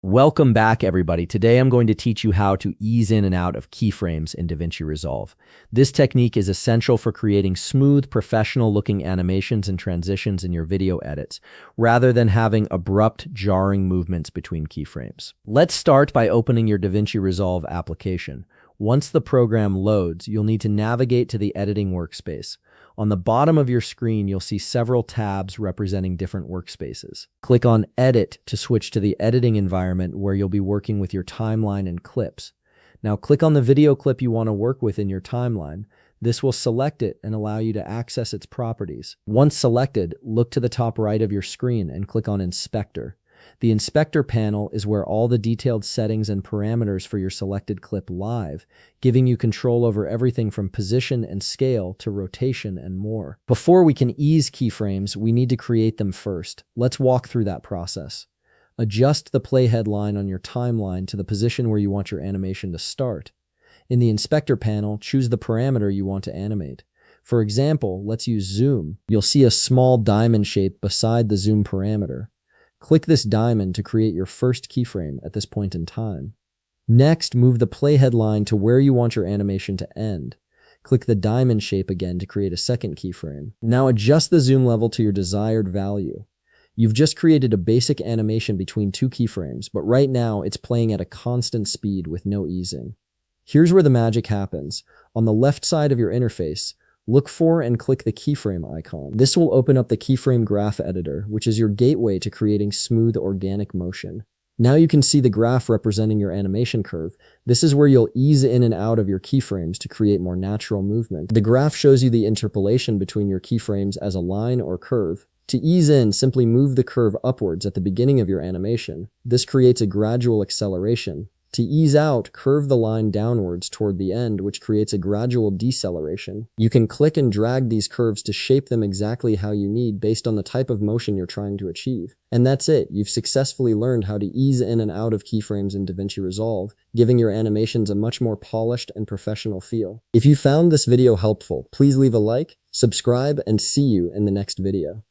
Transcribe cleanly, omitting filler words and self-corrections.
Welcome back, everybody. Today I'm going to teach you how to ease in and out of keyframes in Davinci Resolve. This technique is essential for creating smooth, professional-looking animations and transitions in your video edits, rather than having abrupt, jarring movements between keyframes. Let's start by opening your Davinci Resolve application. Once the program loads, you'll need to navigate to the editing workspace. On the bottom of your screen, you'll see several tabs representing different workspaces. Click on Edit to switch to the editing environment where you'll be working with your timeline and clips. Now click on the video clip you want to work with in your timeline. This will select it and allow you to access its properties. Once selected, look to the top right of your screen and click on Inspector. The Inspector panel is where all the detailed settings and parameters for your selected clip live, giving you control over everything from position and scale to rotation and more. Before we can ease keyframes, we need to create them first. Let's walk through that process. Adjust the playhead line on your timeline to the position where you want your animation to start. In the Inspector panel, choose the parameter you want to animate. For example, let's use zoom. You'll see a small diamond shape beside the zoom parameter. Click this diamond to create your first keyframe at this point in time. Next, move the playhead line to where you want your animation to end. Click the diamond shape again to create a second keyframe. Now adjust the zoom level to your desired value. You've just created a basic animation between two keyframes, but right now it's playing at a constant speed with no easing. Here's where the magic happens. On the left side of your interface, look for and click the keyframe icon. This will open up the keyframe graph editor, which is your gateway to creating smooth organic motion. Now you can see the graph representing your animation curve. This is where you'll ease in and out of your keyframes to create more natural movement. The graph shows you the interpolation between your keyframes as a line or curve. To ease in, simply move the curve upwards at the beginning of your animation. This creates a gradual acceleration. To ease out, curve the line downwards toward the end, which creates a gradual deceleration. You can click and drag these curves to shape them exactly how you need based on the type of motion you're trying to achieve. And that's it. You've successfully learned how to ease in and out of keyframes in Davinci Resolve, giving your animations a much more polished and professional feel. If you found this video helpful, please leave a like, subscribe, and see you in the next video.